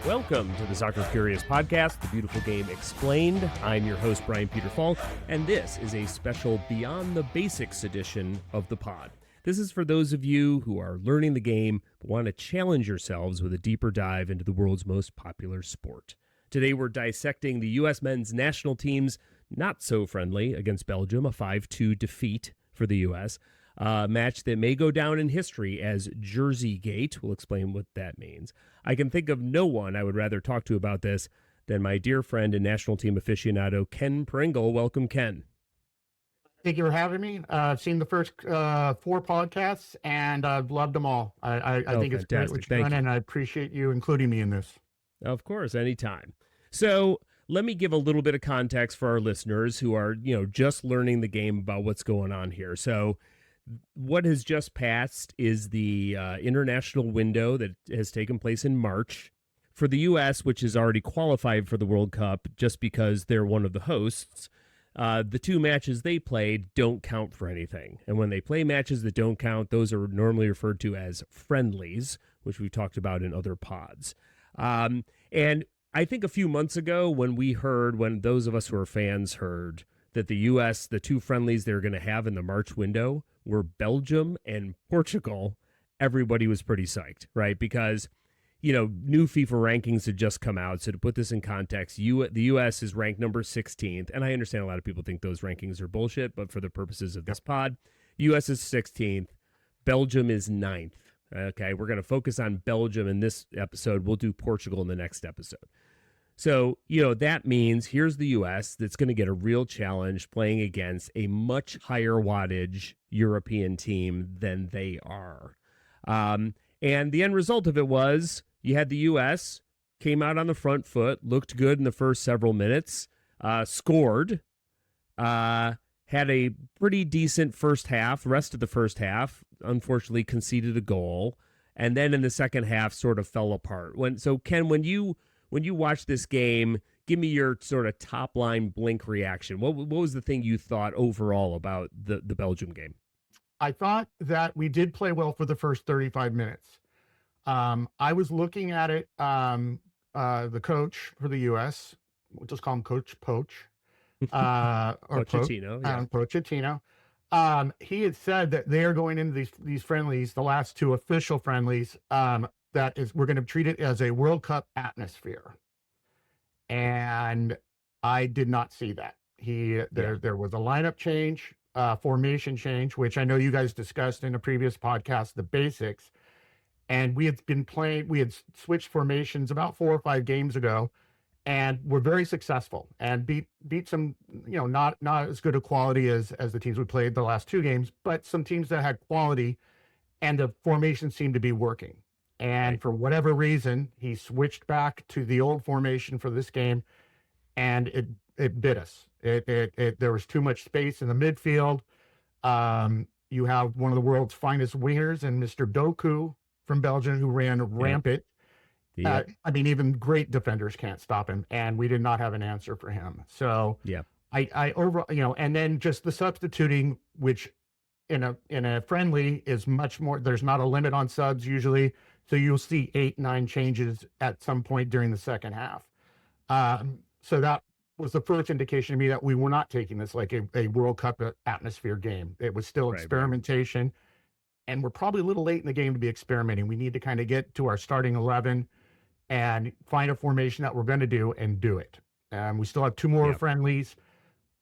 Welcome to the Soccer Curious Podcast, the beautiful game explained. I'm your host, Brian Peter Falk, and this is a special Beyond the Basics edition of the pod. This is for those of you who are learning the game but want to challenge yourselves with a deeper dive into the world's most popular sport. Today we're dissecting the U.S. men's national team's not so friendly against Belgium, a 5-2 defeat for the U.S., a match that may go down in history as Jersey Gate. We'll explain what that means. I can think of no one I would rather talk to about this than my dear friend and national team aficionado, Ken Pringle. Welcome, Ken. Thank you for having me. I've seen the first 4 podcasts, and I've loved them all. I think it's great what you're doing, and I appreciate you including me in this. Of course, anytime. So let me give a little bit of context for our listeners who are, just learning the game about what's going on here. So what has just passed is the international window that has taken place in March for the U.S., which is already qualified for the World Cup just because they're one of the hosts. The 2 matches they played don't count for anything. And when they play matches that don't count, those are normally referred to as friendlies, which we've talked about in other pods. And I think a few months ago when those of us who are fans heard that the U.S., the 2 friendlies they're going to have in the March window were Belgium and Portugal, everybody was pretty psyched, right? Because, new FIFA rankings had just come out. So to put this in context, the U.S. is ranked number 16th. And I understand a lot of people think those rankings are bullshit, but for the purposes of this pod, U.S. is 16th. Belgium is 9th. Okay, we're going to focus on Belgium in this episode. We'll do Portugal in the next episode. So, that means here's the U.S. that's going to get a real challenge playing against a much higher wattage European team than they are. And the end result of it was you had the U.S. came out on the front foot, looked good in the first several minutes, scored, had a pretty decent first half, rest of the first half, unfortunately conceded a goal, and then in the second half sort of fell apart. Ken, when you watch this game, give me your sort of top line blink reaction. What was the thing you thought overall about the Belgium game? I thought that we did play well for the first 35 minutes. I was looking at it, the coach for the U.S., we'll just call him Coach Poach. Or Pochettino, Pochettino. He had said that they are going into these friendlies, the last 2 official friendlies, we're going to treat it as a World Cup atmosphere. And I did not see that. There was a lineup change, formation change, which I know you guys discussed in a previous podcast, the basics. And we had switched formations about 4 or 5 games ago, and we're very successful and beat some, not as good a quality as the teams we played the last 2 games, but some teams that had quality, and the formation seemed to be working. And for whatever reason, he switched back to the old formation for this game, and it bit us. There was too much space in the midfield. You have one of the world's finest wingers and Mr. Doku from Belgium, who ran rampant. Yep. Even great defenders can't stop him, and we did not have an answer for him. So and then just the substituting, which in a friendly is much more. There's not a limit on subs usually, so you'll see 8, 9 changes at some point during the second half. So that was the first indication to me that we were not taking this like a World Cup atmosphere game. It was still experimentation, and we're probably a little late in the game to be experimenting. We need to kind of get to our starting 11 and find a formation that we're going to do and do it. We still have 2 more friendlies.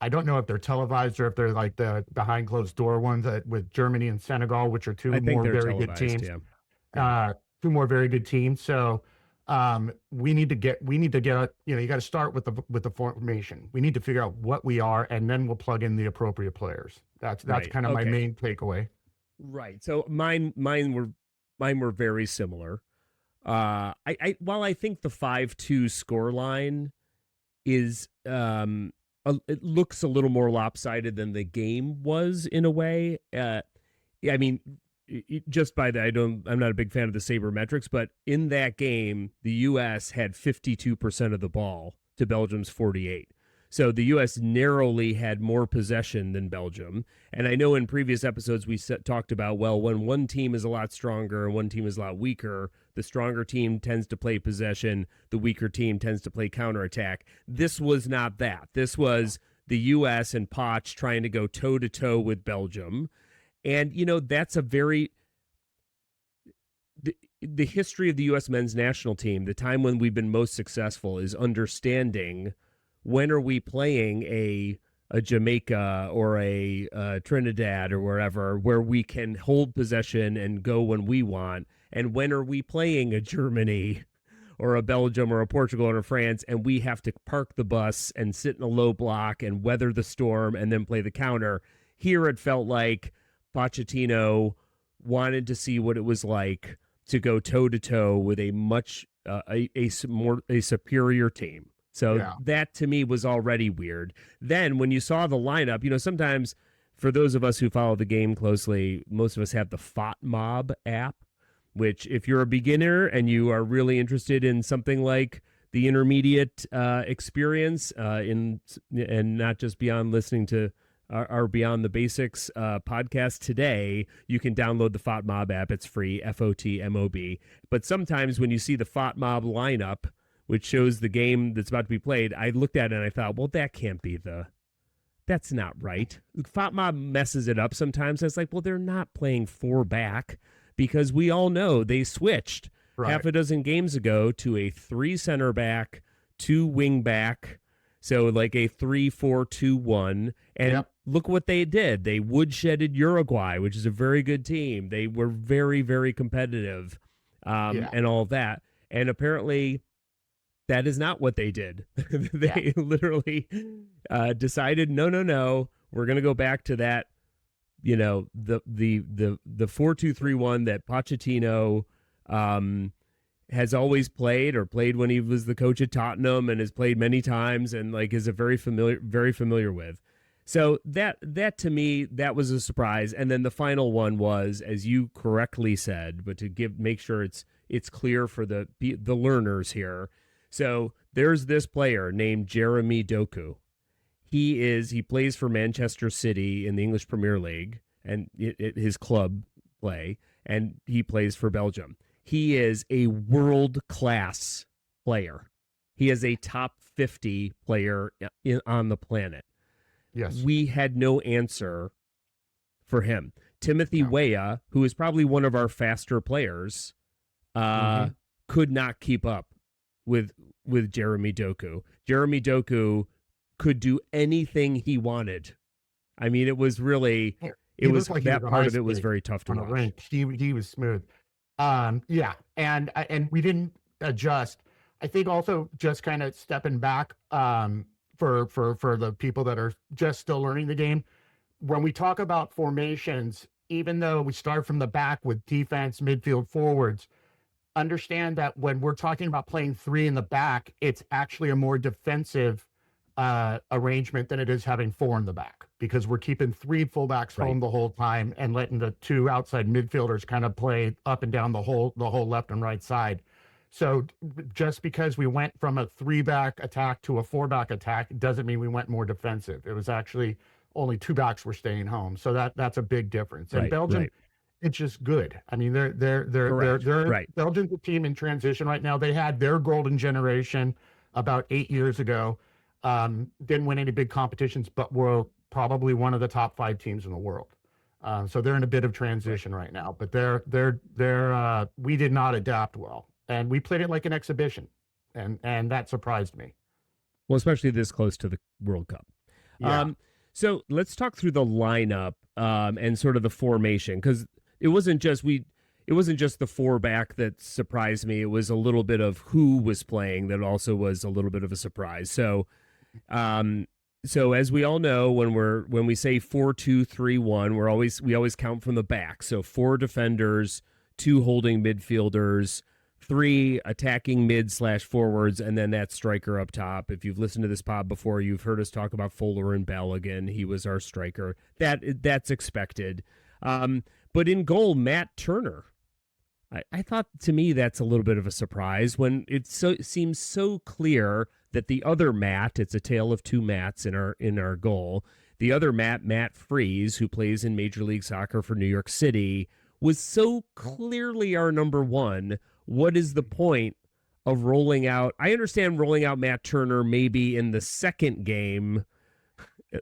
I don't know if they're televised or if they're like the behind closed door ones with Germany and Senegal, which are 2 more very good teams. 2 more very good teams. So we need to get you got to start with the formation. We need to figure out what we are, and then we'll plug in the appropriate players. That's kind of my main takeaway. Right. So mine were very similar. While I think the 5-2 scoreline is it looks a little more lopsided than the game was in a way. Just by that, I'm not a big fan of the sabermetrics, but in that game, the U.S. had 52% of the ball to Belgium's 48. So the U.S. narrowly had more possession than Belgium. And I know in previous episodes we talked about, well, when one team is a lot stronger and one team is a lot weaker, the stronger team tends to play possession, the weaker team tends to play counterattack. This was not that. This was the U.S. and Poch trying to go toe-to-toe with Belgium. And, that's a very... The history of the U.S. men's national team, the time when we've been most successful, is understanding when are we playing a Jamaica or a Trinidad or wherever, where we can hold possession and go when we want, and when are we playing a Germany or a Belgium or a Portugal or a France, and we have to park the bus and sit in a low block and weather the storm and then play the counter. Here it felt like Pochettino wanted to see what it was like to go toe-to-toe with a much a superior team. So that to me was already weird. Then when you saw the lineup, sometimes for those of us who follow the game closely, most of us have the FOTMob app, which if you're a beginner and you are really interested in something like the intermediate experience and not just beyond listening to our Beyond the Basics podcast today, you can download the FOTMob app. It's free, FOTMOB. But sometimes when you see the FOTMob lineup, which shows the game that's about to be played, I looked at it and I thought, well, that can't be that's not right. FOTMob messes it up sometimes. I was like, well, they're not playing 4 back because we all know they switched half a dozen games ago to a 3 center back, 2 wing back. So like a 3-4-2-1. And look what they did. They woodshedded Uruguay, which is a very good team. They were very, very competitive and all of that. And apparently that is not what they did. They literally decided, no, we're going to go back to that, the 4-2-3-1 that Pochettino has always played when he was the coach at Tottenham and has played many times and is very familiar with. So that to me, that was a surprise. And then the final one was, as you correctly said, but to make sure it's clear for the learners here. So there's this player named Jeremy Doku. He plays for Manchester City in the English Premier League and his club play, and he plays for Belgium. He is a world-class player. He is a top 50 player on the planet. Yes. We had no answer for him. Timothy Weah, who is probably one of our faster players, could not keep up with Jeremy Doku. Jeremy Doku could do anything he wanted. I mean, it was really... that part of it was very tough to watch. He was smooth. And we didn't adjust. I think also just kind of stepping back for the people that are just still learning the game. When we talk about formations, even though we start from the back with defense, midfield, forwards, understand that when we're talking about playing 3 in the back, it's actually a more defensive arrangement than it is having 4 in the back, because we're keeping 3 fullbacks home the whole time and letting the 2 outside midfielders kind of play up and down the whole left and right side. So just because we went from a 3-back attack to a 4-back attack doesn't mean we went more defensive. It was actually only 2 backs were staying home. So that's a big difference. And Belgium, it's just good. I mean, Belgium's a team in transition right now. They had their golden generation about 8 years ago. Didn't win any big competitions, but were probably one of the top 5 teams in the world. So they're in a bit of transition right now. But we did not adapt well, and we played it like an exhibition, and that surprised me. Well, especially this close to the World Cup. Yeah. So let's talk through the lineup and sort of the formation, because it wasn't just the 4-back that surprised me. It was a little bit of who was playing that also was a little bit of a surprise. So, as we all know, when we say 4-2-3-1, we always count from the back. So 4 defenders, 2 holding midfielders, 3 attacking mid/forwards, and then that striker up top. If you've listened to this pod before, you've heard us talk about Fuller and Balogun. He was our striker. That's expected. But in goal, Matt Turner. I thought, to me, that's a little bit of a surprise when it seems so clear that the other Matt, it's a tale of two Matts in our goal. The other Matt, Matt Freese, who plays in Major League Soccer for New York City, was so clearly our number one. What is the point of rolling out? I understand rolling out Matt Turner maybe in the second game,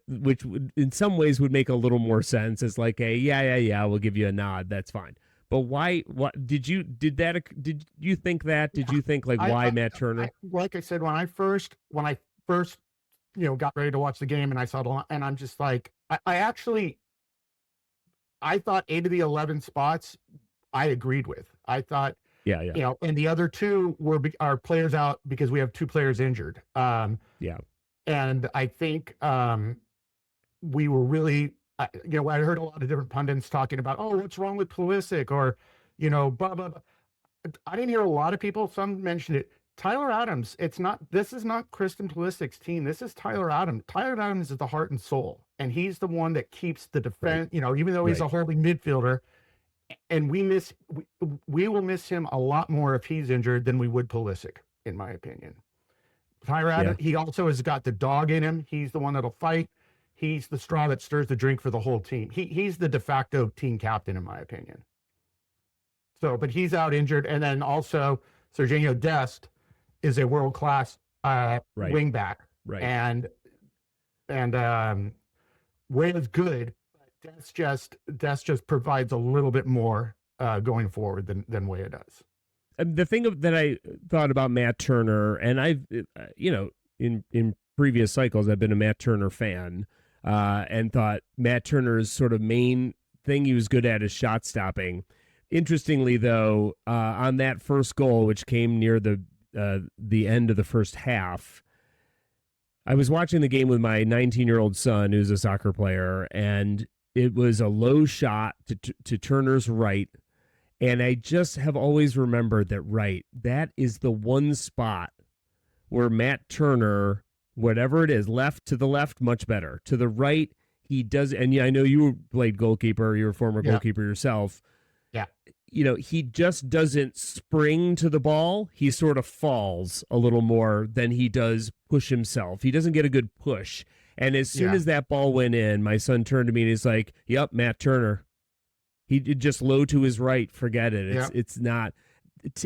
which in some ways would make a little more sense as like yeah, we'll give you a nod. That's fine. But why? What did you think that? Did you think like why Matt Turner? Like I said, when I first got ready to watch the game and I saw the, and I'm just like, I thought 8 of the 11 spots I agreed with. I thought, and the other 2 are players out because we have 2 players injured. And I think we were really, I heard a lot of different pundits talking about, oh, what's wrong with Pulisic, or, blah, blah, blah. I didn't hear a lot of people. Some mentioned it. Tyler Adams, this is not Christian Pulisic's team. This is Tyler Adams. Tyler Adams is the heart and soul, and he's the one that keeps the defense, even though he's a holding midfielder, and we will miss him a lot more if he's injured than we would Pulisic, in my opinion. Tyler Adams, he also has got the dog in him. He's the one that'll fight. He's the straw that stirs the drink for the whole team. He's the de facto team captain, in my opinion. So, but he's out injured. And then also Serginho Dest is a world-class wing back. Right. And Way is good, but Dest just provides a little bit more going forward than Way does. And the thing that I thought about Matt Turner, and I've, in previous cycles, I've been a Matt Turner fan, and thought Matt Turner's sort of main thing he was good at is shot stopping. Interestingly, though, on that first goal, which came near the end of the first half, I was watching the game with my 19-year-old son, who's a soccer player, and it was a low shot to Turner's right. And I just have always remembered that is the one spot where Matt Turner, whatever it is, left to the left, much better. To the right, he does, and I know you played goalkeeper, you're a former goalkeeper yourself. Yeah. He just doesn't spring to the ball. He sort of falls a little more than he does push himself. He doesn't get a good push. And as soon as that ball went in, my son turned to me and he's like, yep, Matt Turner. He just low to his right. Forget it. It's not,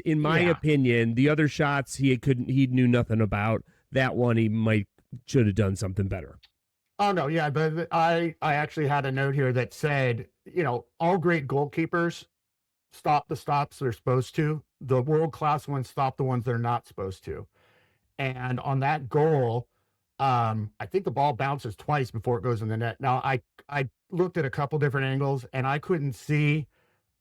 in my opinion, the other shots he knew nothing about. That one he should have done something better. Oh no, yeah, but I actually had a note here that said, all great goalkeepers stop the stops they're supposed to. The world-class ones stop the ones they're not supposed to. And on that goal, I think the ball bounces twice before it goes in the net. Now, I looked at a couple different angles, and I couldn't see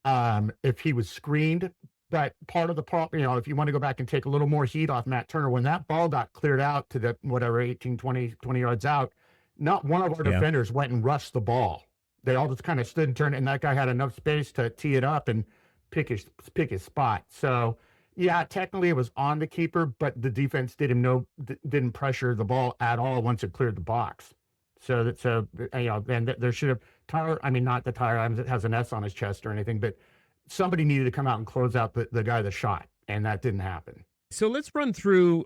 if he was screened. But part of the problem, if you want to go back and take a little more heat off Matt Turner, when that ball got cleared out to the, 18, 20 yards out, not one of our defenders went and rushed the ball. They all just kind of stood and turned, and that guy had enough space to tee it up and pick his spot. So, yeah, technically it was on the keeper, but the defense didn't pressure the ball at all once it cleared the box. So then there should have Tyler. I mean, not that Tyler has an S on his chest or anything, but somebody needed to come out and close out the guy that shot, and that didn't happen. So let's run through.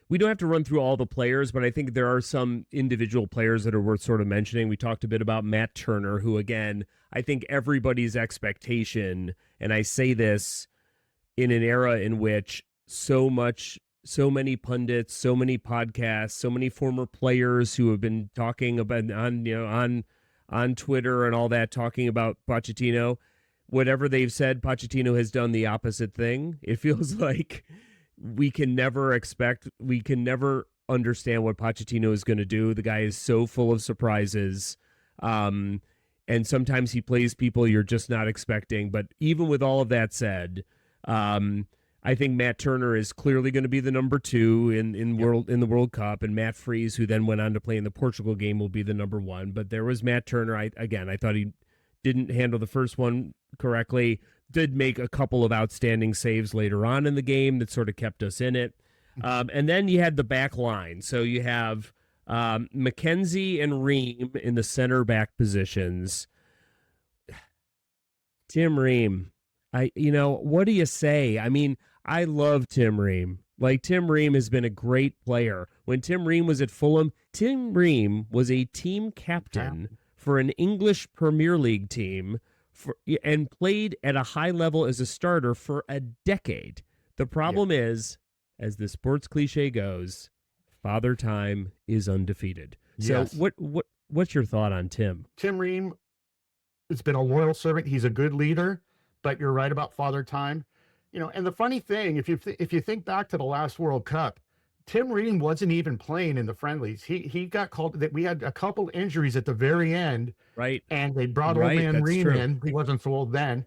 We don't have to run through all the players, but I think there are some individual players that are worth sort of mentioning. We talked a bit about Matt Turner, who, again, I think everybody's expectation, and I say this in an era in which so many pundits, so many podcasts, so many former players who have been talking about on Twitter and all that, talking about Pochettino. Whatever they've said, Pochettino has done the opposite thing. It feels like we can never understand what Pochettino is going to do. The guy is so full of surprises. And sometimes he plays people you're just not expecting. But even with all of that said, I think Matt Turner is clearly going to be the number 2 in the World Cup, and Matt Freese, who then went on to play in the Portugal game, will be the number 1. But there was Matt Turner. I thought he didn't handle the first one correctly. Did make a couple of outstanding saves later on in the game that sort of kept us in it. And then you had the back line. So you have McKenzie and Ream in the center back positions. Tim Ream, What do you say? I mean, I love Tim Ream. Like, Tim Ream has been a great player. When Tim Ream was at Fulham, Tim Ream was a team captain for an English Premier League team and played at a high level as a starter for a decade. The problem is, as the sports cliche goes, Father Time is undefeated. Yes. So what's your thought on Tim? Tim Ream has been a loyal servant. He's a good leader, but you're right about Father Time. And the funny thing, if you think back to the last World Cup, Tim Ream wasn't even playing in the friendlies. He got called. That we had a couple injuries at the very end, right? And they brought old man Ream in. He wasn't so old then,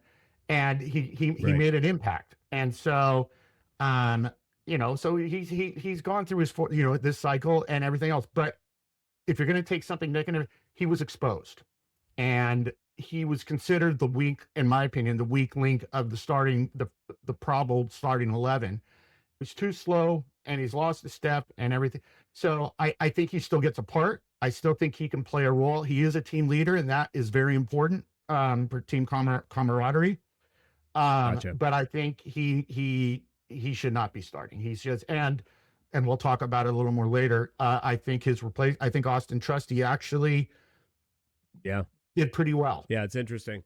and he made an impact. And so, so he's gone through his this cycle and everything else. But if you're going to take something negative, he was exposed, and he was considered in my opinion, the weak link of the probable starting 11. He's too slow, and he's lost a step and everything. So I think he still gets a part. I still think he can play a role. He is a team leader, and that is very important for team camaraderie. Gotcha. But I think he should not be starting. He's just and we'll talk about it a little more later. I think I think Austin Trusty actually did pretty well. Yeah, it's interesting.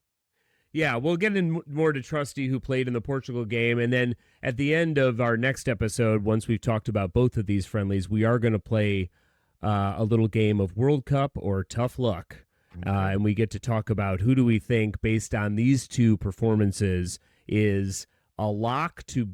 Yeah, we'll get in more to Trusty, who played in the Portugal game. And then at the end of our next episode, once we've talked about both of these friendlies, we are going to play a little game of World Cup or Tough Luck. Okay. And we get to talk about who do we think, based on these two performances, is a lock to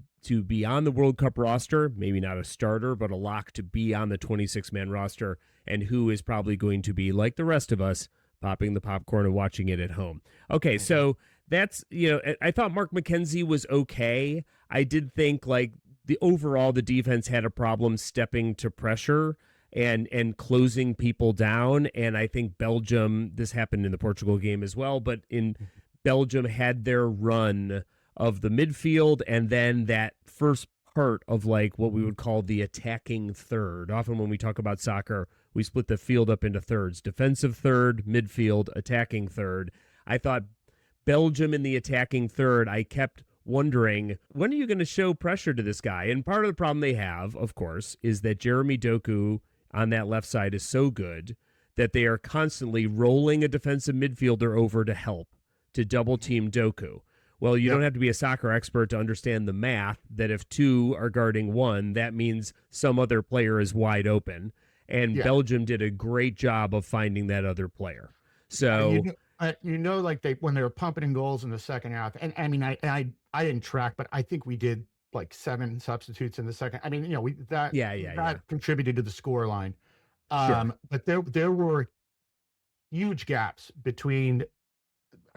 be on the World Cup roster, maybe not a starter, but a lock to be on the 26-man roster, and who is probably going to be, like the rest of us, popping the popcorn and watching it at home. Okay, so that's, I thought Mark McKenzie was okay. I did think, like, the defense had a problem stepping to pressure and closing people down. And I think Belgium, this happened in the Portugal game as well, but in Belgium had their run of the midfield and then that first part of, like, what we would call the attacking third. Often when we talk about soccer, we split the field up into thirds: defensive third, midfield, attacking third. I thought Belgium in the attacking third, I kept wondering, when are you going to show pressure to this guy? And part of the problem they have, of course, is that Jeremy Doku on that left side is so good that they are constantly rolling a defensive midfielder over to help, to double team Doku. Well, you don't have to be a soccer expert to understand the math that if two are guarding one, that means some other player is wide open. And Belgium did a great job of finding that other player. So, like when they were pumping in goals in the second half, and I mean, I didn't track, but I think we did like 7 substitutes in the second. I mean, that contributed to the score line. But there were huge gaps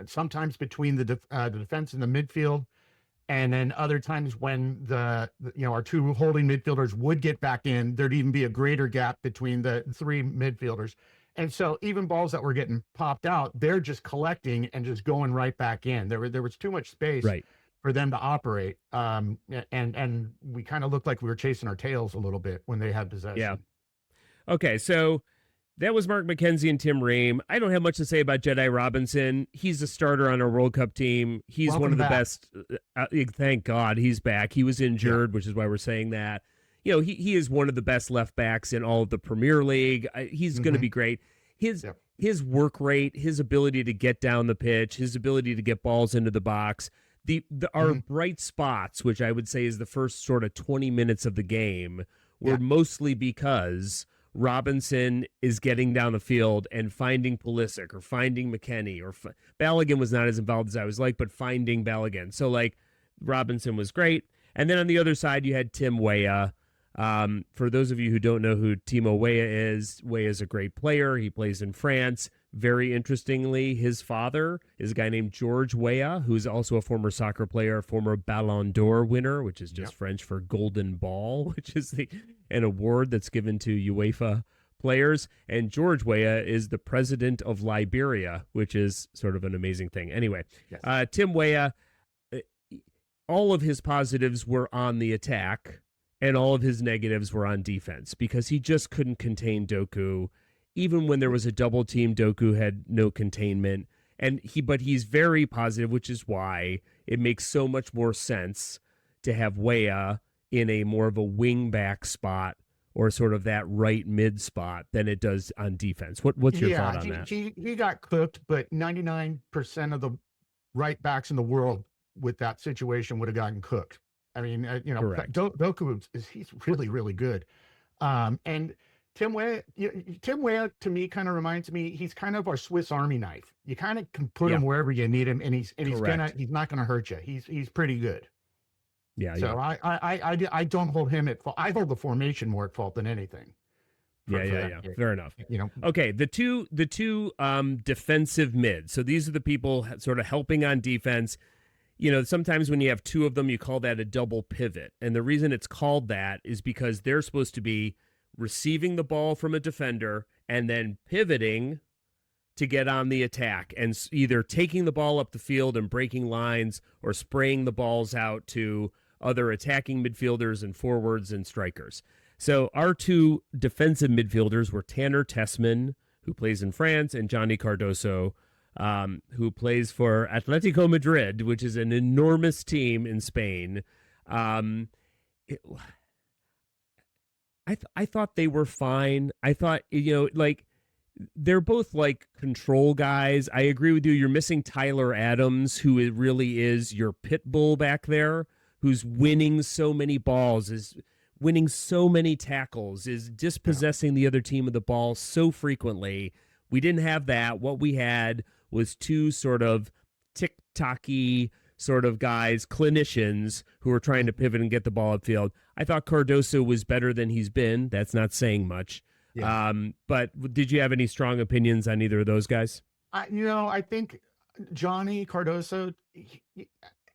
sometimes between the defense and the midfield. And then other times when our two holding midfielders would get back in, there'd even be a greater gap between the 3 midfielders. And so even balls that were getting popped out, they're just collecting and just going right back in. There was too much space for them to operate. And we kind of looked like we were chasing our tails a little bit when they had possession. Yeah. Okay, so that was Mark McKenzie and Tim Ream. I don't have much to say about Jedi Robinson. He's a starter on our World Cup team. He's one of the best. Thank God he's back. He was injured, which is why we're saying that. He is one of the best left backs in all of the Premier League. He's going to be great. His work rate, his ability to get down the pitch, his ability to get balls into the box, our bright spots, which I would say is the first sort of 20 minutes of the game, were mostly because Robinson is getting down the field and finding Pulisic or finding McKennie or Balogun was not as involved as I was like, but finding Balogun. So, like, Robinson was great. And then on the other side, you had Tim Weah. For those of you who don't know who Timo Weah is a great player. He plays in France. Very interestingly, his father is a guy named George Weah, who's also a former soccer player, former Ballon d'Or winner, which is just French for Golden Ball, which is an award that's given to UEFA players. And George Weah is the president of Liberia, which is sort of an amazing thing. Anyway, Tim Weah, all of his positives were on the attack, and all of his negatives were on defense because he just couldn't contain Doku. Even when there was a double team, Doku had no containment. But he's very positive, which is why it makes so much more sense to have Weah in a more of a wing back spot or sort of that right mid spot than it does on defense. What's your thought Yeah, on that? he got cooked, but 99% of the right backs in the world with that situation would have gotten cooked. I mean, Correct. Doku he's really, really good. And Tim Weah to me kind of reminds me, he's kind of our Swiss Army knife. You kind of can put Yeah. him wherever you need him, and he's Correct. not gonna hurt you. He's pretty good. Yeah, So yeah. I don't hold him at fault. I hold the formation more at fault than anything. For that Yeah. game. Fair enough. Okay, the two defensive mids. So these are the people sort of helping on defense. Sometimes when you have two of them, you call that a double pivot. And the reason it's called that is because they're supposed to be receiving the ball from a defender and then pivoting to get on the attack and either taking the ball up the field and breaking lines or spraying the balls out to other attacking midfielders and forwards and strikers. So our two defensive midfielders were Tanner Tessman, who plays in France, and Johnny Cardoso, who plays for Atletico Madrid, which is an enormous team in Spain. I thought they were fine. I thought, they're both like control guys. I agree with you. You're missing Tyler Adams, who really is your pit bull back there, who's winning so many balls, is winning so many tackles, is dispossessing the other team of the ball so frequently. We didn't have that. What we had was two sort of tick-tocky sort of guys, clinicians who were trying to pivot and get the ball upfield. I thought Cardoso was better than he's been. That's not saying much. Yeah. But did you have any strong opinions on either of those guys? I think Johnny Cardoso,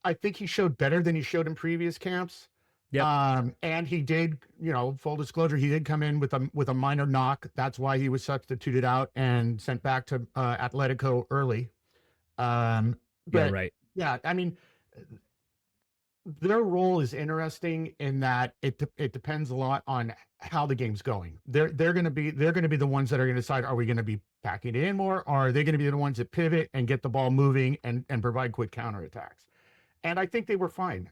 I think he showed better than he showed in previous camps. Yeah. And he did, full disclosure, he did come in with a minor knock. That's why he was substituted out and sent back to Atletico early. But yeah, right. Yeah, I mean, their role is interesting in that it depends a lot on how the game's going. They're going to be the ones that are going to decide, are we going to be packing it in more, or are they going to be the ones that pivot and get the ball moving and provide quick counterattacks? And I think they were fine.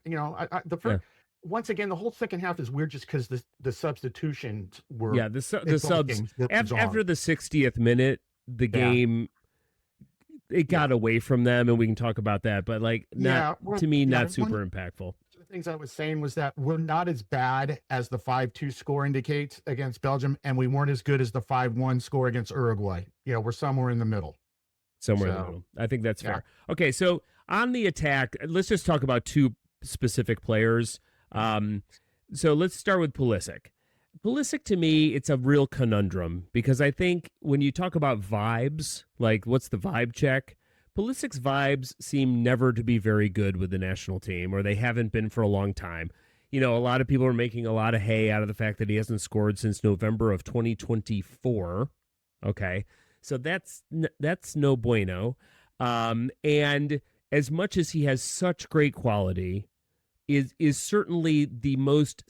Once again, the whole second half is weird just because the substitutions were the subs after the 60th minute, the game it got away from them, and we can talk about that. But not super impactful. The things I was saying was that we're not as bad as the 5-2 score indicates against Belgium, and we weren't as good as the 5-1 score against Uruguay. We're somewhere in the middle. In the middle. I think that's fair. Okay, so on the attack, let's just talk about two specific players. So let's start with Pulisic. Pulisic, to me, it's a real conundrum because I think when you talk about vibes, like what's the vibe check, Pulisic's vibes seem never to be very good with the national team, or they haven't been for a long time. A lot of people are making a lot of hay out of the fact that he hasn't scored since November of 2024. Okay, so that's no bueno. And as much as he has such great quality, is certainly the most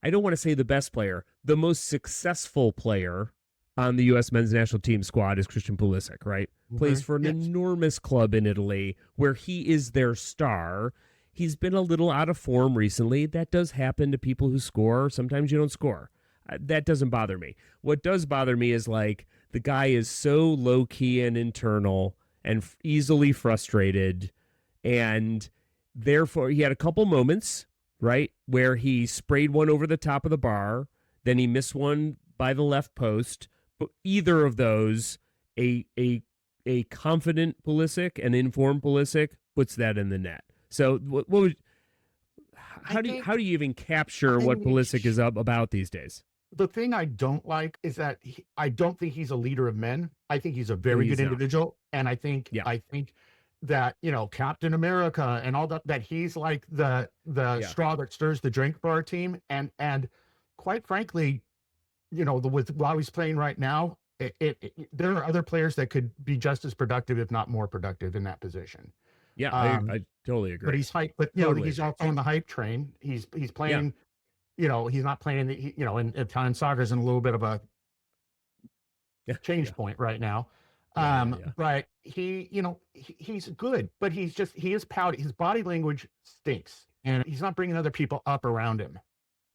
I don't want to say the best player, the most successful player on the U.S. men's national team squad is Christian Pulisic, right? Mm-hmm. Plays for an enormous club in Italy where he is their star. He's been a little out of form recently. That does happen to people who score. Sometimes you don't score. That doesn't bother me. What does bother me is the guy is so low-key and internal and easily frustrated, and therefore he had a couple moments, right, where he sprayed one over the top of the bar, then he missed one by the left post. But either of those, a confident Pulisic, an informed Pulisic, puts that in the net. So how do you even capture what Pulisic is about these days? The thing I don't like is that I don't think he's a leader of men. I think he's a very good individual, and I think that Captain America and all that he's like the straw that stirs the drink for our team, and quite frankly, with while he's playing right now, there are other players that could be just as productive, if not more productive, in that position. Yeah, I totally agree. But he's hype. But he's out on the hype train. He's playing. He's not playing. In Italian soccer is in a little bit of a change point right now. But he's good, but he is pouty. His body language stinks, and he's not bringing other people up around him.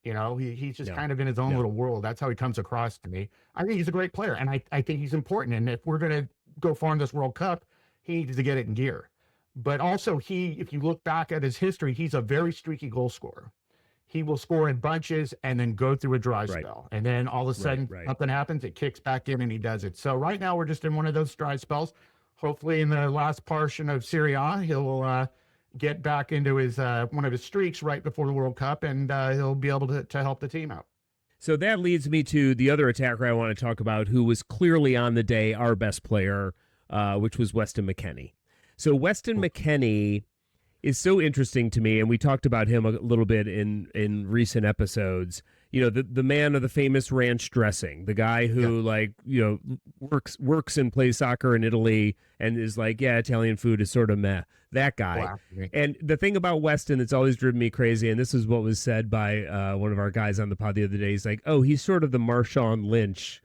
He's just kind of in his own little world. That's how he comes across to me. I think he's a great player, and I think he's important. And if we're going to go far in this World Cup, he needs to get it in gear. But also, if you look back at his history, he's a very streaky goal scorer. He will score in bunches and then go through a dry spell. And then all of a sudden, something happens, it kicks back in, and he does it. So right now, we're just in one of those dry spells. Hopefully, in the last portion of Serie A, he'll get back into his one of his streaks right before the World Cup, and he'll be able to help the team out. So that leads me to the other attacker I want to talk about, who was clearly on the day our best player, which was Weston McKennie. So Weston McKennie is so interesting to me, and we talked about him a little bit in recent episodes. The man of the famous ranch dressing, the guy who works and plays soccer in Italy and is like, yeah, Italian food is sort of meh. That guy. Wow. And the thing about Weston that's always driven me crazy, and this is what was said by one of our guys on the pod the other day, he's like, oh, he's sort of the Marshawn Lynch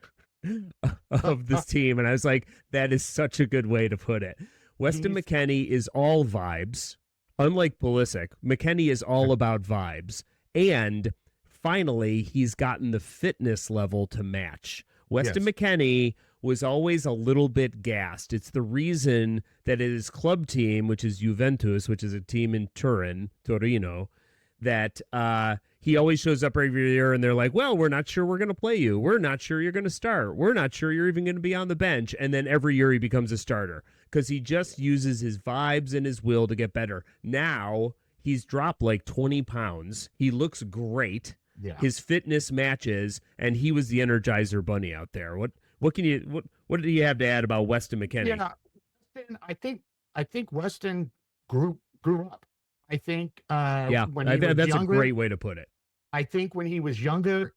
of this team. And I was like, that is such a good way to put it. Weston McKennie is all vibes. Unlike Pulisic, McKennie is all about vibes. And finally, he's gotten the fitness level to match. Weston McKennie was always a little bit gassed. It's the reason that his club team, which is Juventus, which is a team in Torino, that he always shows up every year and they're like, well, we're not sure we're going to play you. We're not sure you're going to start. We're not sure you're even going to be on the bench. And then every year he becomes a starter because he just uses his vibes and his will to get better. Now he's dropped like 20 pounds. He looks great. Yeah. His fitness matches, and he was the Energizer Bunny out there. What do you have to add about Weston McKennie? Yeah, I think Weston grew up. I think when he was that's younger, a great way to put it. I think when he was younger,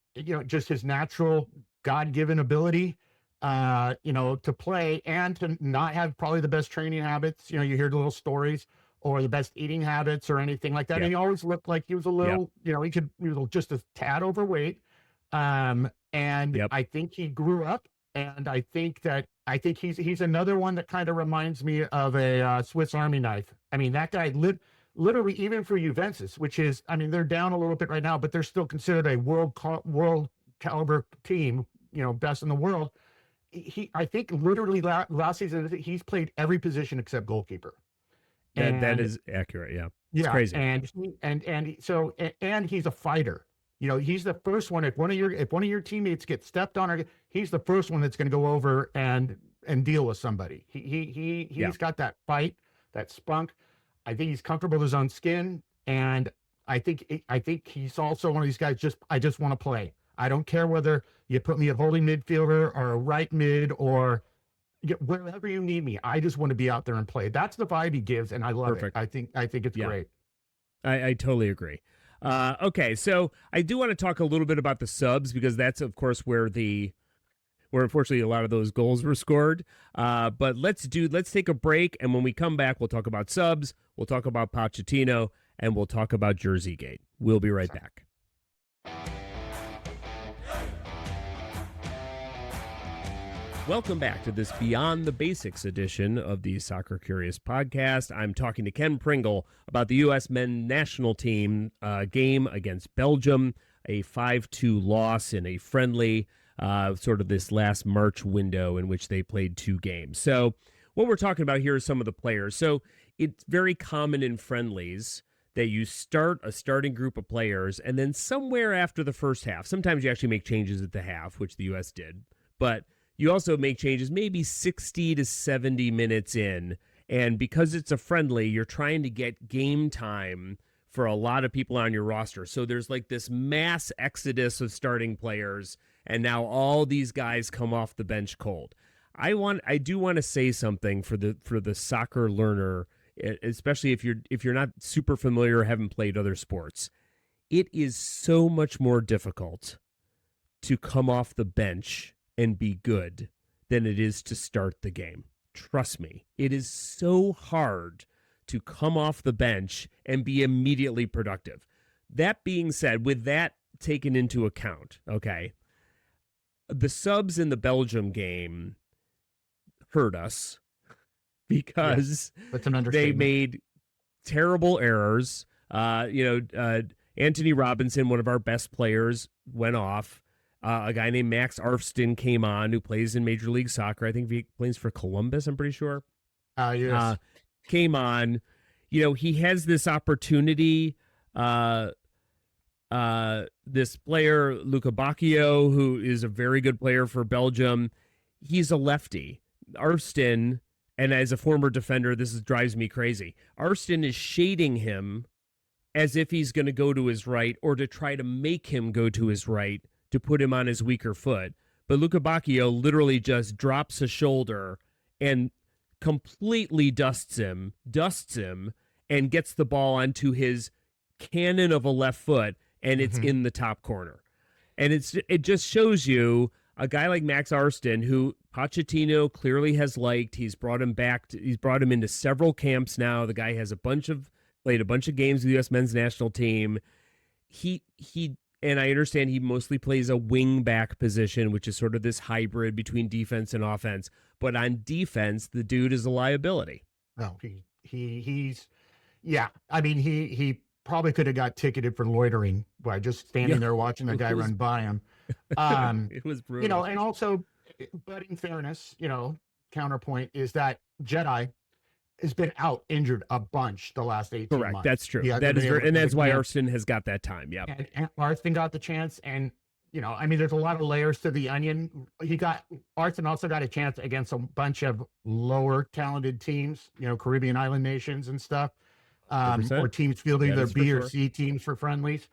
just his natural God-given ability, to play and to not have probably the best training habits. You hear the little stories or the best eating habits or anything like that. Yep. And he always looked like he was a little, he was just a tad overweight. And I think he grew up, and I think he's another one that kind of reminds me of a Swiss Army knife. I mean, that guy literally, even for Juventus, which is, they're down a little bit right now, but they're still considered a world caliber team, best in the world. I think literally last season, he's played every position except goalkeeper. That is accurate. Yeah. It's crazy. And he's a fighter. He's the first one. If one of your teammates gets stepped on, he's the first one that's going to go over and deal with somebody. He's got that fight, that spunk. I think he's comfortable with his own skin, and I think he's also one of these guys. I just want to play. I don't care whether you put me at holding midfielder or a right mid or wherever you need me. I just want to be out there and play. That's the vibe he gives, and I love it. I think it's great. I totally agree. Okay, so I do want to talk a little bit about the subs, because that's, of course, where unfortunately a lot of those goals were scored. But let's take a break, and when we come back, we'll talk about subs, we'll talk about Pochettino, and we'll talk about Jerseygate. We'll be right back. Welcome back to this Beyond the Basics edition of the Soccer Curious podcast. I'm talking to Ken Pringle about the U.S. men's national team game against Belgium, a 5-2 loss in a friendly, sort of this last March window in which they played 2 games. So what we're talking about here is some of the players. So it's very common in friendlies that you start a starting group of players, and then somewhere after the first half, sometimes you actually make changes at the half, which the U.S. did, but you also make changes maybe 60 to 70 minutes in, and because it's a friendly, you're trying to get game time for a lot of people on your roster. So there's like this mass exodus of starting players, and now all these guys come off the bench cold. I do want to say something for the soccer learner, especially if you're not super familiar or haven't played other sports. It is so much more difficult to come off the bench and be good than it is to start the game. Trust me, it is so hard to come off the bench and be immediately productive. That being said, with that taken into account, okay, the subs in the Belgium game, hurt us because that's an they understatement. made terrible errors. Anthony Robinson, one of our best players, went off. A guy named Max Arfston came on, who plays in Major League Soccer. I think he plays for Columbus, I'm pretty sure. Yes. Came on. He has this opportunity. This player, Luca Bacchio, who is a very good player for Belgium, he's a lefty. Arfston, and as a former defender, drives me crazy. Arfston is shading him as if he's going to go to his right or to try to make him go to his right to put him on his weaker foot. But Luca Bacchio literally just drops a shoulder and completely dusts him, and gets the ball onto his cannon of a left foot, and it's in the top corner. And it just shows you a guy like Max Arfston, who Pochettino clearly has liked. He's brought him back. He's brought him into several camps now. The guy has played a bunch of games with the U.S. men's national team. And I understand he mostly plays a wing back position, which is sort of this hybrid between defense and offense. But on defense, the dude is a liability. No, he's yeah. I mean, he probably could have got ticketed for loitering by just standing there watching the guy run by him. It was brutal. And also, but in fairness, counterpoint is that Jedi has been out injured a bunch the last 18 Correct. months. That's true. That is and that's why Arfston has got that time. Yeah. And Arfston got the chance, and I mean, there's a lot of layers to the onion. Arfston also got a chance against a bunch of lower talented teams, Caribbean island nations and stuff, or teams fielding their B or C teams for friendlies.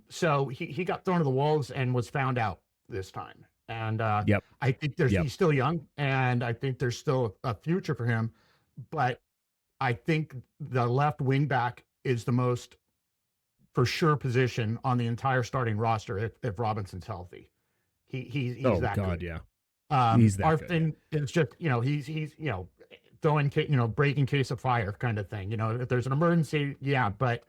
So he got thrown to the wolves and was found out this time. And I think he's still young, and I think there's still a future for him. But I think the left wing back is the most for sure position on the entire starting roster if Robinson's healthy. He's that good. Yeah. He's that Arfston is just he's throwing breaking case of fire kind of thing. If there's an emergency, but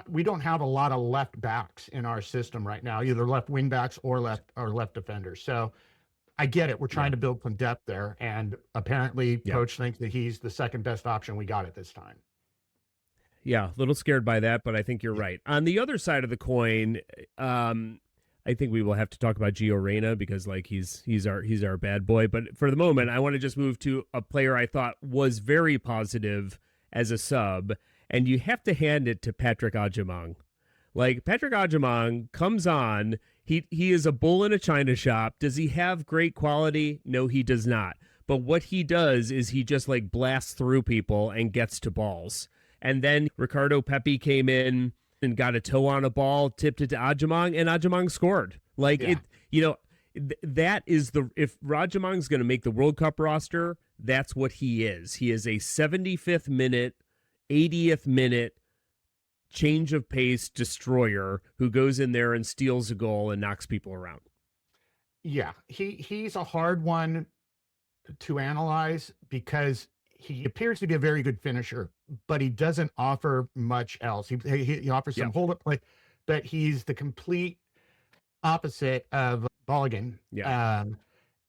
we don't have a lot of left backs in our system right now, either left wing backs or left defenders. So I get it. We're trying to build some depth there, and apparently coach thinks that he's the second best option we got at this time. Yeah, a little scared by that, but I think you're right. On the other side of the coin, I think we will have to talk about Gio Reyna because he's our bad boy. But for the moment, I want to just move to a player I thought was very positive as a sub, and you have to hand it to Patrick Agyemang. Patrick Agyemang comes on. He is a bull in a china shop. Does he have great quality? No, he does not. But what he does is he just blasts through people and gets to balls. And then Ricardo Pepi came in and got a toe on a ball, tipped it to Agyemang, and Agyemang scored. That is if Agyemang's going to make the World Cup roster, that's what he is. He is a 75th minute, 80th minute change of pace destroyer who goes in there and steals a goal and knocks people around. Yeah, he's a hard one to analyze because he appears to be a very good finisher, but he doesn't offer much else. He offers some hold up play, but he's the complete opposite of Mulligan. Yeah.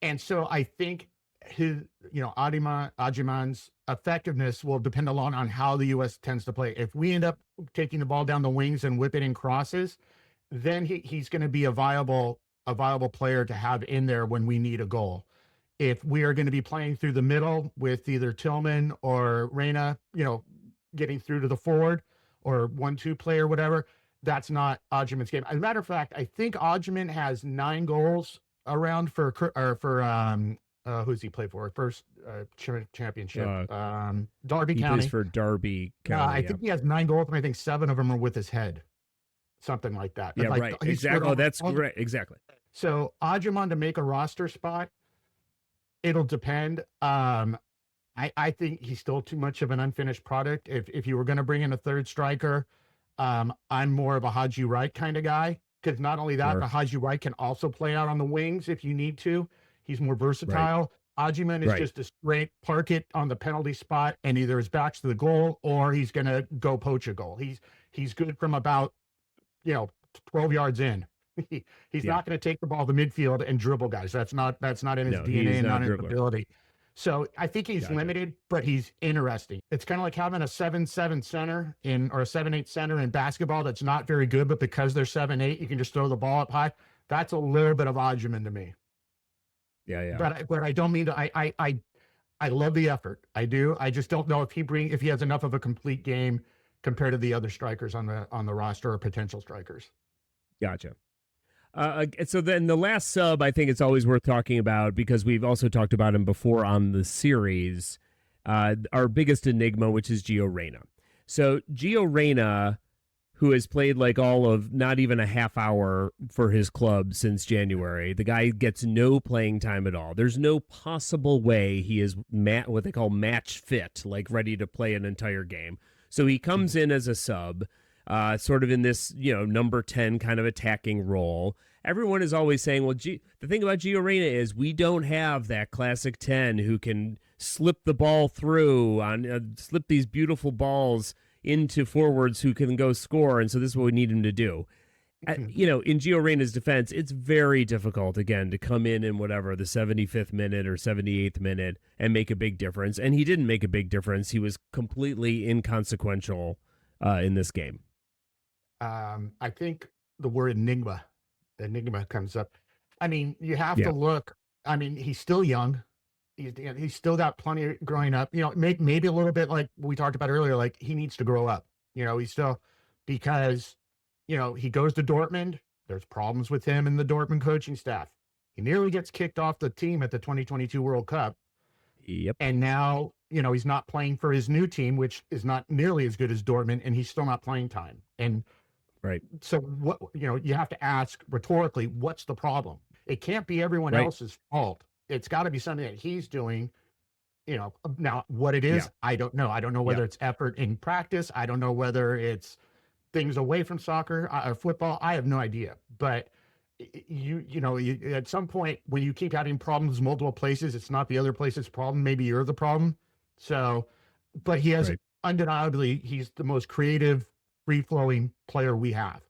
And so I think his, Agyemang's effectiveness will depend a lot on how the U.S. tends to play. If we end up taking the ball down the wings and whipping in crosses, then he's going to be a viable player to have in there when we need a goal. If we are going to be playing through the middle with either Tillman or Reyna, getting through to the forward or 1-2 play or whatever, that's not Agyemang's game. As a matter of fact, I think Agyemang has 9 goals around for who's he play for? First championship. Derby County. He plays for Derby County. I think he has 9 goals, and I think 7 of them are with his head. Something like that. Yeah, right. Exactly. Oh, that's great. Exactly. So Agyemang to make a roster spot, it'll depend. I think he's still too much of an unfinished product. If you were going to bring in a third striker, I'm more of a Haji Wright kind of guy, because not only that, but Haji Wright can also play out on the wings if you need to. He's more versatile. Right. Agyemang is just a straight park it on the penalty spot, and either his back's to the goal or he's going to go poach a goal. He's good from about 12 yards in. He's not going to take the ball to midfield and dribble guys. That's not in his DNA and not in his ability. So I think he's limited, but he's interesting. It's kind of like having a 7'7" center or a 7'8" center in basketball that's not very good, but because they're 7'8", you can just throw the ball up high. That's a little bit of Odgeman to me. Yeah. But I don't mean to. I love the effort. I do. I just don't know if he has enough of a complete game compared to the other strikers on the roster or potential strikers. Gotcha. So then the last sub, I think it's always worth talking about because we've also talked about him before on the series. Our biggest enigma, which is Gio Reyna. So Gio Reyna, who has played like all of not even a half hour for his club since January, the guy gets no playing time at all. There's no possible way he is what they call match fit, like ready to play an entire game. So he comes in as a sub. Sort of in this, number 10 kind of attacking role. Everyone is always saying, well, the thing about Gio Reyna is we don't have that classic 10 who can slip the ball through, slip these beautiful balls into forwards who can go score, and so this is what we need him to do. In Gio Reyna's defense, it's very difficult, again, to come in whatever, the 75th minute or 78th minute and make a big difference, and he didn't make a big difference. He was completely inconsequential in this game. I think the word enigma comes up. I mean, you have to look. I mean, he's still young. He's still got plenty growing up. Maybe a little bit like we talked about earlier. Like he needs to grow up. He's still because he goes to Dortmund. There's problems with him and the Dortmund coaching staff. He nearly gets kicked off the team at the 2022 World Cup. Yep. And now he's not playing for his new team, which is not nearly as good as Dortmund, and he's still not playing time. And right. So what you have to ask rhetorically, what's the problem? It can't be everyone else's fault. It's got to be something that he's doing. Now what it is, I don't know. I don't know whether it's effort in practice. I don't know whether it's things away from soccer or football. I have no idea. But you at some point when you keep having problems multiple places, it's not the other place's problem. Maybe you're the problem. So, but he has undeniably, he's the most creative, free-flowing player we have.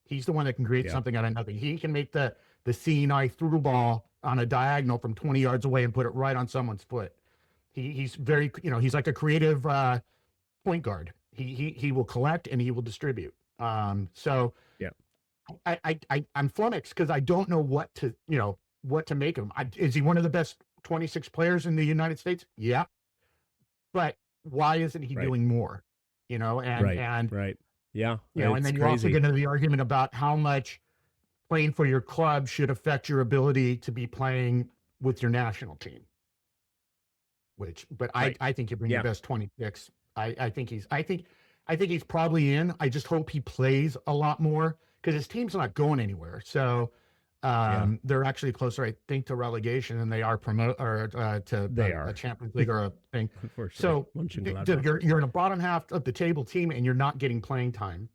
He's the one that can create something out of nothing. He can make the CNI through ball on a diagonal from 20 yards away and put it right on someone's foot. He's very, he's like a creative point guard. He will collect and he will distribute. I'm flummoxed because I don't know what to make of him. Is he one of the best 26 players in the United States? Yeah. But why isn't he doing more? Right. Yeah. And then you also get into the argument about how much playing for your club should affect your ability to be playing with your national team. I think you bring your best 26. I think he's probably in. I just hope he plays a lot more because his team's not going anywhere. So they're actually closer, I think, to relegation than they are a Champions League or a thing. So you're in the bottom half of the table team and you're not getting playing time.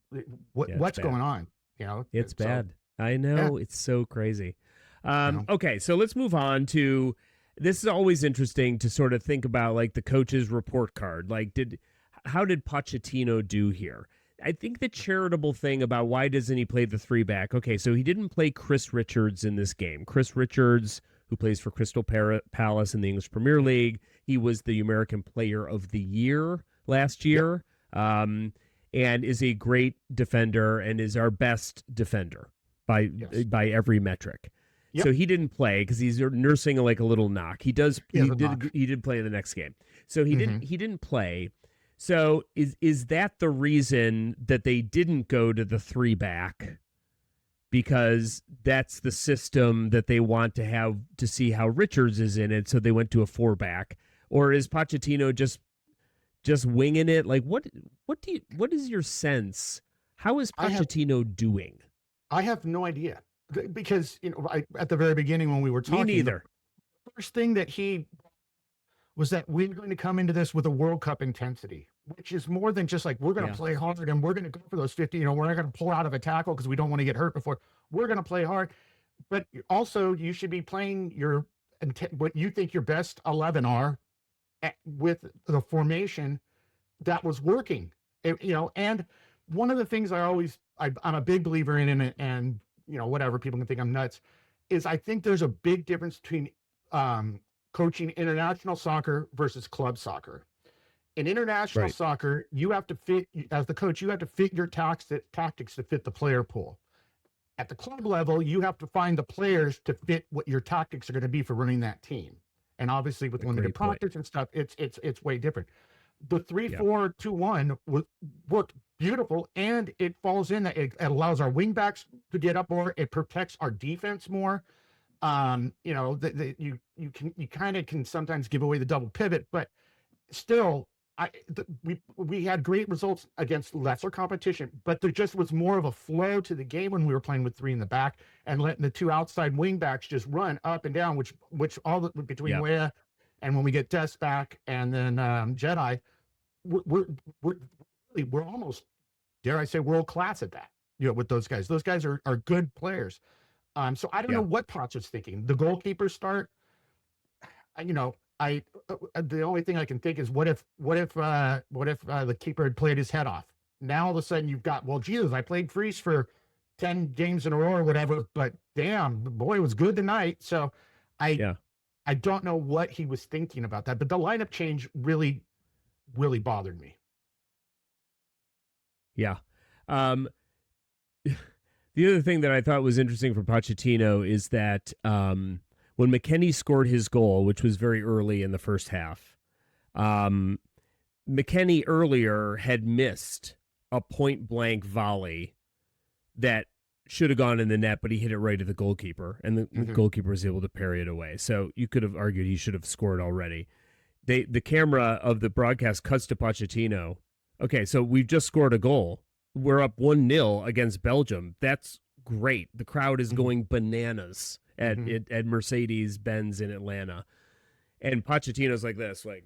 What's going on? It's bad. I know. It's so crazy. Okay, so let's move on to. This is always interesting to sort of think about, like the coach's report card. Like, how did Pochettino do here? I think the charitable thing about why doesn't he play the 3-back? Okay, so he didn't play Chris Richards in this game. Chris Richards, who plays for Crystal Palace in the English Premier League, he was the American Player of the Year last year, and is a great defender and is our best defender by every metric. Yep. So he didn't play because he's nursing like a little knock. He did play in the next game. So he didn't play. So is that the reason that they didn't go to the 3-back? Because that's the system that they want to have to see how Richards is in it, so they went to a 4-back? Or is Pochettino just winging it? Like what is your sense? How is Pochettino doing? I have no idea. Because at the very beginning when we were talking, me neither. The first thing that he was that we're going to come into this with a World Cup intensity, which is more than just like we're going to play hard and we're going to go for those 50. We're not going to pull out of a tackle because we don't want to get hurt before. We're going to play hard, but also you should be playing what you think your best 11 are with the formation that was working. And one of the things I'm a big believer in, and whatever, people can think I'm nuts, is I think there's a big difference between coaching international soccer versus club soccer. In international Right. soccer, you have to fit, as the coach, you have to fit your tactics to fit the player pool. At the club level, you have to find the players to fit what your tactics are going to be for running that team. And obviously, with limited practice and stuff, it's way different. The 3-4-2-1 worked beautiful, and it falls in that it allows our wingbacks to get up more. It protects our defense more. You know, you kind of can sometimes give away the double pivot, but still, we had great results against lesser competition, but there just was more of a flow to the game when we were playing with 3 in the back and letting the 2 outside wing backs just run up and down, which all the, between Wea and when we get Des back and then Jedi, we're almost, dare I say, world class at that. You know, with those guys. Those guys are good players. So I don't know what Potts is thinking. The goalkeeper start, you know, the only thing I can think is what if the keeper had played his head off? Now all of a sudden you've got, well, Jesus, I played Freeze for 10 games in a row or whatever, but damn, the boy was good tonight. So I don't know what he was thinking about that, but the lineup change really bothered me. Yeah. The other thing that I thought was interesting for Pochettino is that when McKennie scored his goal, which was very early in the first half, McKennie earlier had missed a point-blank volley that should have gone in the net, but he hit it right at the goalkeeper, and the goalkeeper was able to parry it away. So you could have argued he should have scored already. The camera of the broadcast cuts to Pochettino. Okay, so we've just scored a goal. We're up 1-0 against Belgium. That's great. The crowd is going bananas at Mercedes-Benz in Atlanta. And Pochettino's like this, like,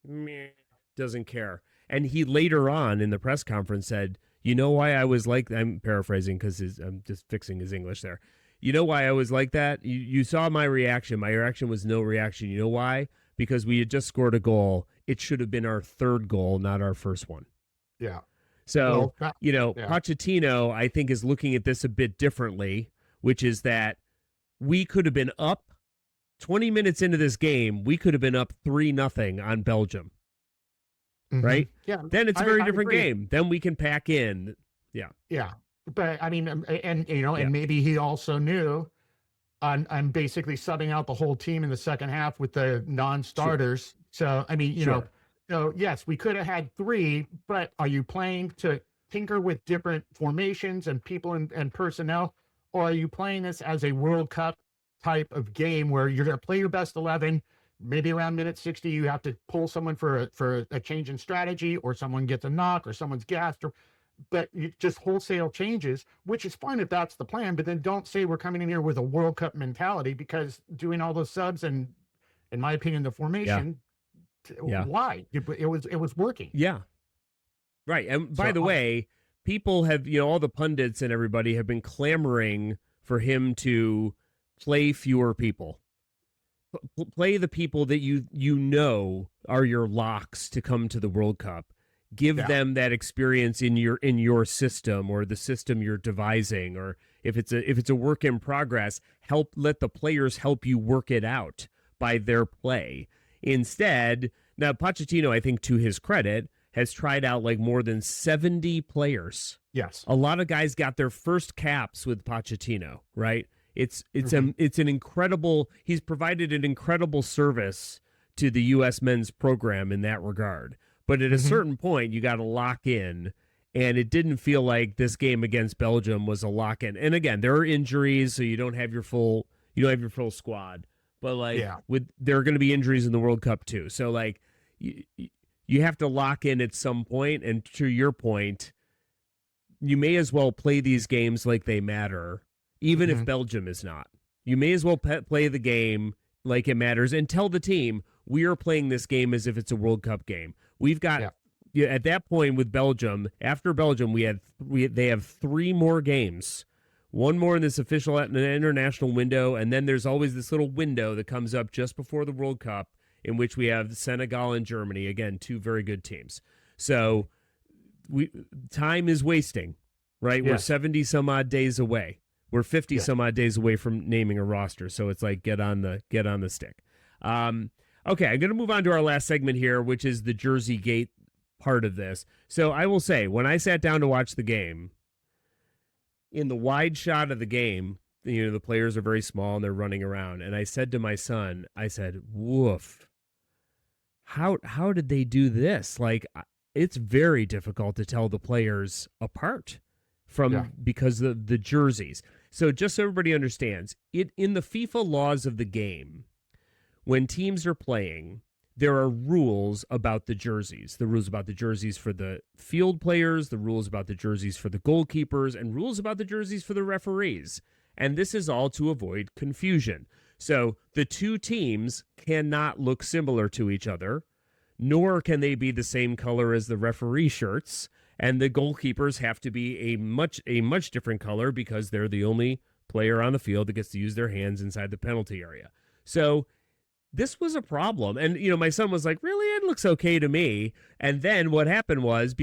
meh, doesn't care. And he later on in the press conference said, you know why I was like, I'm paraphrasing because I'm just fixing his English there. You know why I was like that? You saw my reaction. My reaction was no reaction. You know why? Because we had just scored a goal. It should have been our third goal, not our first one. Yeah. So, Pochettino, I think, is looking at this a bit differently, which is that we could have been up 20 minutes into this game. We could have been up 3-0 on Belgium. Right? Yeah. Then it's a very different game. Then we can pack in. Yeah. Yeah. But I mean, and you know, and maybe he also knew I'm basically subbing out the whole team in the second half with the non-starters. So, I mean, you know, so yes, we could have had 3, but are you playing to tinker with different formations and people and personnel? Or are you playing this as a World Cup type of game where you're going to play your best 11, maybe around minute 60, you have to pull someone for a change in strategy, or someone gets a knock, or someone's gassed, but you just wholesale changes, which is fine if that's the plan, but then don't say we're coming in here with a World Cup mentality, because doing all those subs and, in my opinion, the formation, why? It was working. Yeah. Right. And by the way, people have, you know, all the pundits and everybody have been clamoring for him to play fewer people. Play the people that you know are your locks to come to the World Cup. Give them that experience in your system, or the system you're devising, or if it's a work in progress, let the players help you work it out by their play. Instead, now Pochettino, I think to his credit, has tried out like more than 70 players. Yes. A lot of guys got their first caps with Pochettino, right? It's an incredible, he's provided an incredible service to the U.S. men's program in that regard. But at a certain point, you got to lock in, and it didn't feel like this game against Belgium was a lock in. And again, there are injuries, so you don't have your full squad. But like there are going to be injuries in the World Cup too. So like you have to lock in at some point. And to your point, you may as well play these games like they matter, even if Belgium is not. You may as well play the game like it matters, and tell the team, we are playing this game as if it's a World Cup game. We've got at that point with Belgium, after Belgium, they have 3 more games. 1 more in this official international window, and then there's always this little window that comes up just before the World Cup in which we have Senegal and Germany, again, 2 very good teams. So time is wasting, right? We're 70 some odd days away. We're 50 some odd days away from naming a roster. So it's like get on the stick. Okay, I'm going to move on to our last segment here, which is the Jersey Gate part of this. So I will say, when I sat down to watch the game, in the wide shot of the game, the players are very small and they're running around. And I said to my son, I said, woof, how did they do this? Like, it's very difficult to tell the players apart because of the jerseys. So just so everybody understands, in the FIFA laws of the game, when teams are playing, there are rules about the jerseys. The rules about the jerseys for the field players, the rules about the jerseys for the goalkeepers, and rules about the jerseys for the referees. And this is all to avoid confusion. So the two teams cannot look similar to each other, nor can they be the same color as the referee shirts. And the goalkeepers have to be a much different color because they're the only player on the field that gets to use their hands inside the penalty area. So this was a problem. And, my son was like, really? It looks okay to me. And then what happened was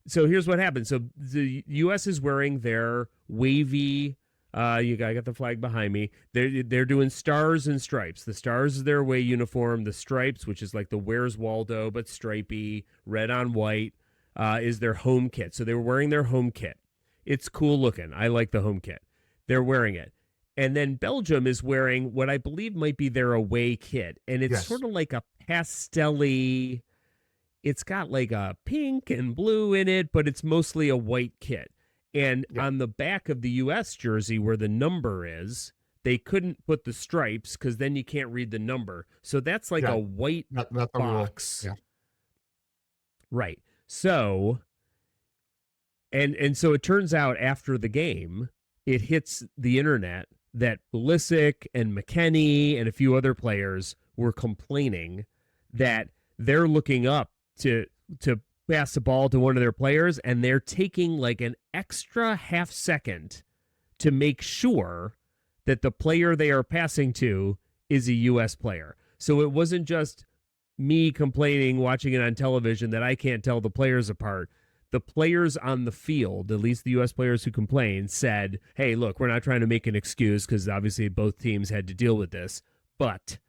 so here's what happened. So the U.S. is wearing their wavy, I got the flag behind me. They're doing stars and stripes. The stars is their away uniform. The stripes, which is like the Where's Waldo, but stripey, red on white, is their home kit. So they were wearing their home kit. It's cool looking. I like the home kit. They're wearing it. And then Belgium is wearing what I believe might be their away kit. And it's sort of like a pastel-y. It's got like a pink and blue in it, but it's mostly a white kit. And on the back of the U.S. jersey where the number is, they couldn't put the stripes because then you can't read the number. So that's like a white box. Yeah. Right. So, and so it turns out after the game, it hits the internet that Pulisic and McKennie and a few other players were complaining that they're looking up to pass the ball to one of their players, and they're taking like an extra half second to make sure that the player they are passing to is a U.S. player. So it wasn't just me complaining watching it on television that I can't tell the players apart. The players on the field, at least the U.S. players who complained, said, hey, look, we're not trying to make an excuse because obviously both teams had to deal with this, but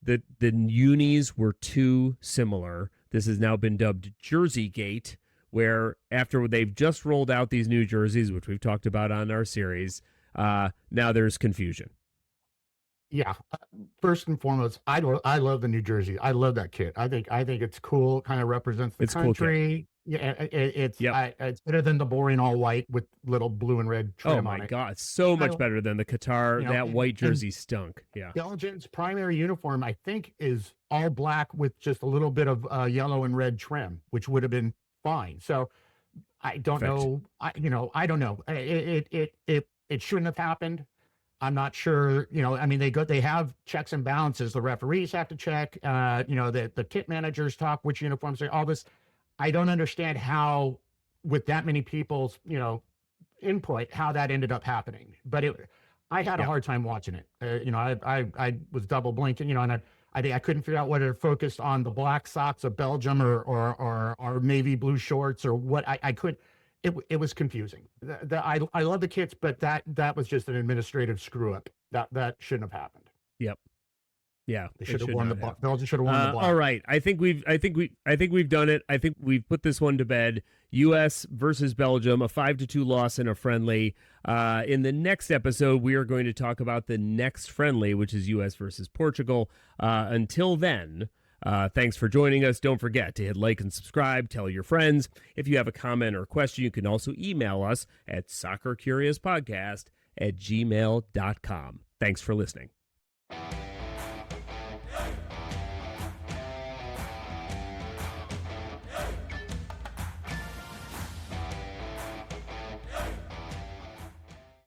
the unis were too similar. This has now been dubbed Jersey Gate, where after they've just rolled out these new jerseys, which we've talked about on our series, now there's confusion. Yeah. First and foremost, I love the New Jersey. I love that kit. I think it's cool. Kind of represents the country. Cool. Yeah, it's better than the boring all white with little blue and red trim on it. Oh my God, so much better than the Qatar. That white jersey stunk. Yeah. Belgium's primary uniform, I think, is all black with just a little bit of yellow and red trim, which would have been fine. So I don't know. I don't know. It shouldn't have happened. I'm not sure. I mean, they have checks and balances. The referees have to check. The kit managers talk which uniforms all this. I don't understand how, with that many people's, input, how that ended up happening. But I had a hard time watching it. I was double blinking, and I think I couldn't figure out whether it focused on the black socks of Belgium or navy blue shorts or what. I could. It was confusing. I love the kits, but that was just an administrative screw up. That shouldn't have happened. Yep. Yeah, they should have won the block. Belgium should have won the block. All right, I think we've done it. I think we've put this one to bed. U.S. versus Belgium, a 5-2 loss in a friendly. In the next episode, we are going to talk about the next friendly, which is U.S. versus Portugal. Until then, thanks for joining us. Don't forget to hit like and subscribe. Tell your friends. If you have a comment or question, you can also email us at soccercuriouspodcast@gmail.com. Thanks for listening.